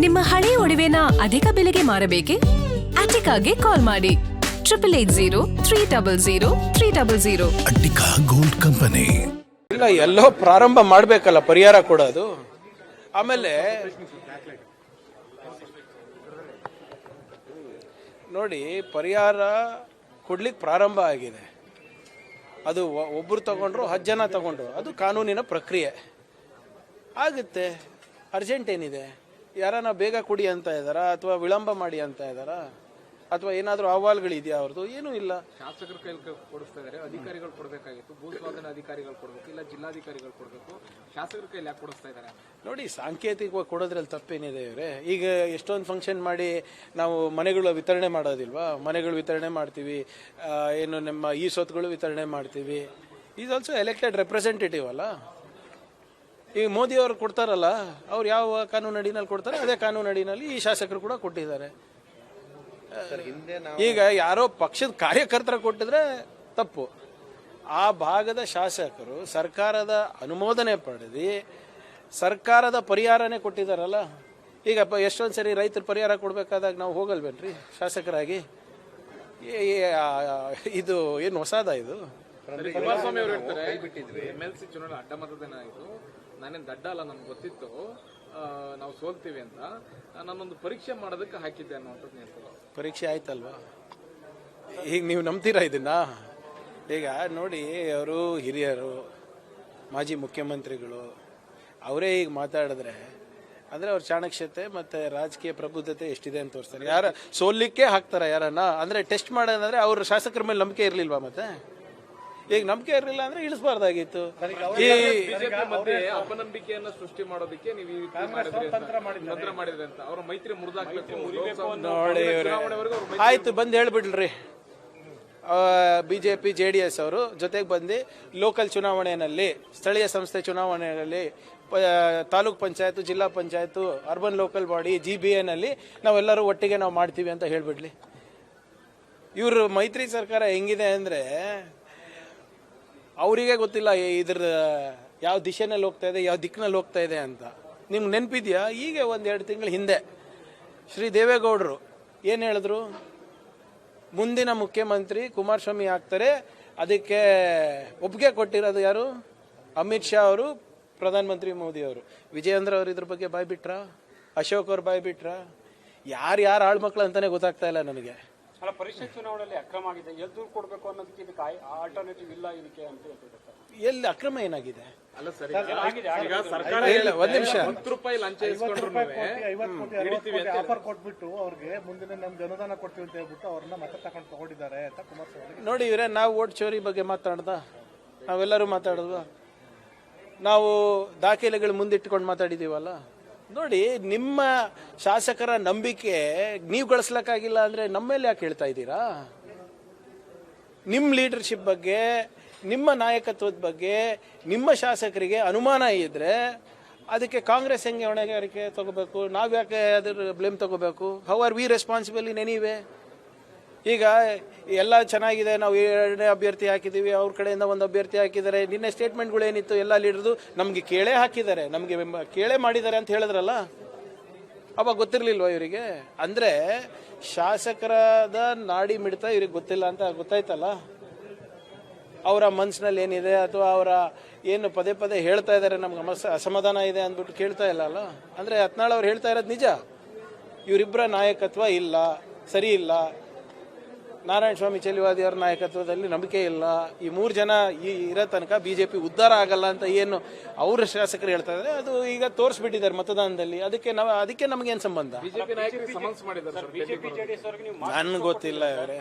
ನಿಮ್ಮ ಹಳೆಯ ಒಡವೆನ ಅಧಿಕ ಬೆಲೆಗೆ ಮಾರಬೇಕೆ? ಅಟಿಕಾಗೆ ಕಾಲ್ ಮಾಡಿ 8803000300. Attica gold company. ಇಲ್ಲ, ಎಲ್ಲೋ ಪ್ರಾರಂಭ ಮಾಡಬೇಕಲ್ಲ ಪರಿಹಾರ ಕೊಡೋದು. ಆಮೇಲೆ ನೋಡಿ, ಪರಿಹಾರ ಕೊಡ್ಲಿಕ್ಕೆ ಪ್ರಾರಂಭ ಆಗಿದೆ. ಅದು ಒಬ್ಬರು ತಗೊಂಡ್ರು 10 ಜನ ತಗೊಂಡ್ರು, ಅದು ಕಾನೂನಿನ ಪ್ರಕ್ರಿಯೆ ಆಗುತ್ತೆ. ಅರ್ಜೆಂಟ್ ಏನಿದೆ? ಯಾರನ್ನ ಬೇಗ ಕೊಡಿ ಅಂತ ಇದ್ದಾರಾ ಅಥವಾ ವಿಳಂಬ ಮಾಡಿ ಅಂತ ಇದ್ದಾರಾ ಅಥವಾ ಏನಾದರೂ ಅಹವಾಲುಗಳಿದೆಯಾ? ಅವ್ರದ್ದು ಏನೂ ಇಲ್ಲ. ಶಾಸಕರ ಕೈಲಿ ಕೊಡಿಸ್ತಾ ಇದ್ದಾರೆ, ಅಧಿಕಾರಿಗಳು ಕೊಡಬೇಕಾಗಿತ್ತು, ಭೂಸ್ವಾಧೀನ ಅಧಿಕಾರಿಗಳು ಕೊಡಬೇಕು, ಇಲ್ಲ ಜಿಲ್ಲಾಧಿಕಾರಿಗಳು ಕೊಡಬೇಕು. ಶಾಸಕರ ಕೈಲಿ ಯಾಕೆ ಕೊಡಿಸ್ತಾ ಇದ್ದಾರೆ? ನೋಡಿ, ಸಾಂಕೇತಿಕವಾಗಿ ಕೊಡೋದ್ರಲ್ಲಿ ತಪ್ಪೇನಿದೆ ಇವರೇ? ಈಗ ಎಷ್ಟೊಂದು ಫಂಕ್ಷನ್ ಮಾಡಿ ನಾವು ಮನೆಗಳ ವಿತರಣೆ ಮಾಡೋದಿಲ್ವಾ? ಮನೆಗಳು ವಿತರಣೆ ಮಾಡ್ತೀವಿ, ಏನು ನಮ್ಮ ಈ ಸ್ವತ್ತುಗಳು ವಿತರಣೆ ಮಾಡ್ತೀವಿ. ಈಸ್ ಆಲ್ಸೋ ಎಲೆಕ್ಟೆಡ್ ರೆಪ್ರೆಸೆಂಟೇಟಿವ್ ಅಲ್ಲ. ಈಗ ಮೋದಿ ಅವರು ಕೊಡ್ತಾರಲ್ಲ, ಅವ್ರು ಯಾವ ಕಾನೂನು ಅಡಿನಲ್ಲಿ ಕೊಡ್ತಾರೆ ಅದೇ ಕಾನೂನು ಅಡಿನಲ್ಲಿ ಈ ಶಾಸಕರು ಕೂಡ ಕೊಟ್ಟಿದ್ದಾರೆ. ಈಗ ಯಾರೋ ಪಕ್ಷದ ಕಾರ್ಯಕರ್ತರ ಕೊಟ್ಟಿದ್ರೆ ತಪ್ಪು. ಆ ಭಾಗದ ಶಾಸಕರು ಸರ್ಕಾರದ ಅನುಮೋದನೆ ಪಡೆದು ಸರ್ಕಾರದ ಪರಿಹಾರನೇ ಕೊಟ್ಟಿದ್ದಾರಲ್ಲ. ಈಗ ಎಷ್ಟೊಂದು ಸರಿ ರೈತರ ಪರಿಹಾರ ಕೊಡಬೇಕಾದಾಗ ನಾವು ಹೋಗಲ್ವೇನ್ರಿ ಶಾಸಕರಾಗಿ? ಇದು ಏನು ಹೊಸದ? ಇದು ಕುಮಾರಸ್ವಾಮಿ ಅವರು ಹೇಳ್ತಾರೆ, MLC ಚುನಾವಣೆ ಅಡ್ಡ ಮತದಾನ ಆಯಿತು, ನಾನೇನು ದಡ್ಡ ಅಲ್ಲ, ನಮ್ಗೆ ಗೊತ್ತಿತ್ತು ನಾವು ಸೋಲ್ತೀವಿ ಅಂತ, ನಾನೊಂದು ಪರೀಕ್ಷೆ ಮಾಡೋದಕ್ಕೆ ಹಾಕಿದ್ದೆ ಅನ್ನೋಂಥದ್ದು ಹೇಳ್ತಾರೆ. ಪರೀಕ್ಷೆ ಆಯ್ತಲ್ವಾ? ಈಗ ನೀವು ನಂಬ್ತೀರಾ ಇದನ್ನ? ಈಗ ನೋಡಿ, ಅವರು ಹಿರಿಯರು, ಮಾಜಿ ಮುಖ್ಯಮಂತ್ರಿಗಳು, ಅವರೇ ಈಗ ಮಾತಾಡಿದ್ರೆ ಅಂದರೆ ಅವ್ರ ಚಾಣಕ್ಷತೆ ಮತ್ತು ರಾಜಕೀಯ ಪ್ರಬುದ್ಧತೆ ಎಷ್ಟಿದೆ ಅಂತ ತೋರಿಸ್ತಾರೆ. ಯಾರ ಸೋಲಿಕ್ಕೆ ಹಾಕ್ತಾರೆ ಯಾರನ್ನ? ಅಂದರೆ ಟೆಸ್ಟ್ ಮಾಡೋದಂದ್ರೆ ಅವ್ರ ಶಾಸಕರ ಮೇಲೆ ನಂಬಿಕೆ ಇರಲಿಲ್ವಾ? ಮತ್ತೆ ಈಗ ನಂಬಿಕೆ ಇರಲಿಲ್ಲ ಅಂದ್ರೆ ಇಳಿಸಬಾರ್ದಾಗಿತ್ತು. ಬಿಜೆಪಿ ಮಧ್ಯೆ ಅಪನಂಬಿಕೆಯನ್ನ ಸೃಷ್ಟಿ ಮಾಡೋದಕ್ಕೆ ನೀವು ತಂತ್ರ ಮಾಡಿದ್ರಿ ಅಂತ ಅವರ ಮೈತ್ರಿ ಮುರಿದಾಕ್ಬೇಕು. ನೋಡಿ, ಆಯ್ತು, ಬಂದು ಹೇಳ್ಬಿಡ್ರಿ. ಬಿಜೆಪಿ JDS ಅವರು ಜೊತೆಗೆ ಬಂದು ಲೋಕಲ್ ಚುನಾವಣೆಯಲ್ಲಿ, ಸ್ಥಳೀಯ ಸಂಸ್ಥೆ ಚುನಾವಣೆಯಲ್ಲಿ, ತಾಲೂಕ್ ಪಂಚಾಯತ್, ಜಿಲ್ಲಾ ಪಂಚಾಯತ್, ಅರ್ಬನ್ ಲೋಕಲ್ ಬಾಡಿ, GBAನಲ್ಲಿ ನಾವೆಲ್ಲರೂ ಒಟ್ಟಿಗೆ ನಾವು ಮಾಡ್ತೀವಿ ಅಂತ ಹೇಳ್ಬಿಡ್ಲಿ. ಇವರು ಮೈತ್ರಿ ಸರ್ಕಾರ ಹೆಂಗಿದೆ ಅಂದರೆ ಅವರಿಗೆ ಗೊತ್ತಿಲ್ಲ ಇದ್ರ ಯಾವ ದಿಶೆನಲ್ಲಿ ಹೋಗ್ತಾ ಇದೆ, ಯಾವ ದಿಕ್ಕಿನಲ್ಲಿ ಹೋಗ್ತಾ ಇದೆ ಅಂತ. ನಿಮ್ಗೆ ನೆನಪಿದೆಯಾ? ಈಗ 1-2 ತಿಂಗಳ ಹಿಂದೆ ಶ್ರೀ ದೇವೇಗೌಡರು ಏನು ಹೇಳಿದ್ರು? ಮುಂದಿನ ಮುಖ್ಯಮಂತ್ರಿ ಕುಮಾರಸ್ವಾಮಿ ಆಗ್ತಾರೆ. ಅದಕ್ಕೆ ಒಪ್ಪಿಗೆ ಕೊಟ್ಟಿರೋದು ಯಾರು? ಅಮಿತ್ ಶಾ ಅವರು, ಪ್ರಧಾನಮಂತ್ರಿ ಮೋದಿ ಅವರು. ವಿಜಯೇಂದ್ರ ಅವರು ಇದ್ರ ಬಗ್ಗೆ ಬಾಯ್ಬಿಟ್ರ? ಅಶೋಕ್ ಅವರು ಬಾಯ್ಬಿಟ್ರ? ಯಾರು ಆಳ್ಮಕ್ಳು ಅಂತಾನೆ ಗೊತ್ತಾಗ್ತಾ ಇಲ್ಲ ನನಗೆ. ಅಲ್ಲ, ಪರಿಷತ್ ಚುನಾವಣೆಯಲ್ಲಿ ಅಕ್ರಮ ಆಗಿದೆ, ಎಲ್ಲಿ ದೂರು ಕೊಡಬೇಕು ಅನ್ನೋದಕ್ಕೆ ಇದಕ್ಕೆ ಆಲ್ಟರ್ನೇಟಿವ್ ಇಲ್ಲ ಇದಕ್ಕೆ ಅಂತ ಹೇಳ್ತಿದ್ದಾರೆ. ಎಲ್ಲಿ ಅಕ್ರಮ ಏನಾಗಿದೆ? ಅಲ್ಲ ಸರಿ, ಸರ್ಕಾರ ಇಲ್ಲ, ಒಂದ್ ನಿಮಿಷ. ₹10 ಲಂಚ ಇಸ್ಕೊಂಡ್ರು ಆಫರ್ ಕೊಟ್ಬಿಟ್ಟು ಅವ್ರಿಗೆ ಮುಂದಿನ ನಮ್ಗೆ ಅನುದಾನ ಕೊಡ್ತೀವಿ ಅಂತ ಹೇಳ್ಬಿಟ್ಟು ಅವ್ರನ್ನ ಮತ್ತೆ ತಗೊಂಡು ತಗೊಂಡಿದ್ದಾರೆ ಅಂತ ಕುಮಾರಸ್ವಾಮಿ. ನೋಡಿ ಇವರೇ, ನಾವು ವೋಟ್ ಚೋರಿ ಬಗ್ಗೆ ಮಾತಾಡ್ದ? ನಾವೆಲ್ಲರೂ ಮಾತಾಡಿದ್ವಾ? ನಾವು ದಾಖಲೆಗಳು ಮುಂದಿಟ್ಕೊಂಡು ಮಾತಾಡಿದೀವಲ್ಲ. ನೋಡಿ, ನಿಮ್ಮ ಶಾಸಕರ ನಂಬಿಕೆ ನೀವು ಗಳಿಸ್ಲಕ್ಕಾಗಿಲ್ಲ ಅಂದ್ರೆ ನಮ್ಮ ಮೇಲೆ ಯಾಕೆ ಹೇಳ್ತಾ ಇದ್ದೀರಾ? ನಿಮ್ಮ ಲೀಡರ್ಶಿಪ್ ಬಗ್ಗೆ, ನಿಮ್ಮ ನಾಯಕತ್ವದ ಬಗ್ಗೆ ನಿಮ್ಮ ಶಾಸಕರಿಗೆ ಅನುಮಾನ ಇದ್ರೆ ಅದಕ್ಕೆ ಕಾಂಗ್ರೆಸ್ ಹೆಂಗೆ ಹೊಣೆಗಾರಿಕೆ ತಗೋಬೇಕು? ನಾವ್ಯಾಕೆ ಅದ್ರ ಬ್ಲೇಮ್ ತಗೋಬೇಕು? How are we responsible in anyway? ಈಗ ಎಲ್ಲ ಚೆನ್ನಾಗಿದೆ, ನಾವು 2ನೇ ಅಭ್ಯರ್ಥಿ ಹಾಕಿದ್ದೀವಿ, ಅವ್ರ ಕಡೆಯಿಂದ ಒಂದು ಅಭ್ಯರ್ಥಿ ಹಾಕಿದ್ದಾರೆ. ನಿನ್ನೆ ಸ್ಟೇಟ್ಮೆಂಟ್ಗಳು ಏನಿತ್ತು ಎಲ್ಲ ಲೀಡರ್ದು? ನಮಗೆ ಕೇಳೇ ಹಾಕಿದ್ದಾರೆ, ನಮಗೆ ಕೇಳೇ ಮಾಡಿದ್ದಾರೆ ಅಂತ ಹೇಳಿದ್ರಲ್ಲ, ಅವಾಗ ಗೊತ್ತಿರಲಿಲ್ವ ಇವರಿಗೆ? ಅಂದರೆ ಶಾಸಕರಾದ ನಾಡಿ ಮಿಡ್ತಾ ಇವ್ರಿಗೆ ಗೊತ್ತಿಲ್ಲ ಅಂತ ಗೊತ್ತಾಯ್ತಲ್ಲ. ಅವರ ಮನಸ್ಸಿನಲ್ಲಿ ಏನಿದೆ ಅಥವಾ ಅವರ ಏನು ಪದೇ ಪದೇ ಹೇಳ್ತಾ ಇದ್ದಾರೆ, ನಮ್ಗೆ ಅಸಮಾಧಾನ ಇದೆ ಅಂದ್ಬಿಟ್ಟು ಕೇಳ್ತಾ ಇಲ್ಲ ಅಲ್ಲ. ಅಂದರೆ ಯತ್ನಾಳ್ ಅವ್ರು ಹೇಳ್ತಾ ಇರೋದು ನಿಜ. ಇವರಿಬ್ಬರ ನಾಯಕತ್ವ ಇಲ್ಲ, ಸರಿ ಇಲ್ಲ. ನಾರಾಯಣ ಸ್ವಾಮಿ ಚೆಲುವಾದಿ ಅವರ ನಾಯಕತ್ವದಲ್ಲಿ ನಂಬಿಕೆ ಇಲ್ಲ. ಈ 3 ಜನ ಇರೋ ತನಕ BJP ಉದ್ಧಾರ ಆಗಲ್ಲ ಅಂತ ಏನು ಅವ್ರ ಶಾಸಕರು ಹೇಳ್ತಾ ಇದ್ದಾರೆ, ಅದು ಈಗ ತೋರಿಸ್ಬಿಟ್ಟಿದ್ದಾರೆ ಮತದಾನದಲ್ಲಿ. ಅದಕ್ಕೆ ನಮಗೇನು ಸಂಬಂಧ? ಬಿಜೆಪಿ ನಾಯಕರಿಗೆ ಸಮನ್ಸ್ ಮಾಡಿದ್ದಾರೆ. ನನ್ಗೆ ಗೊತ್ತಿಲ್ಲ ಇವರೇ.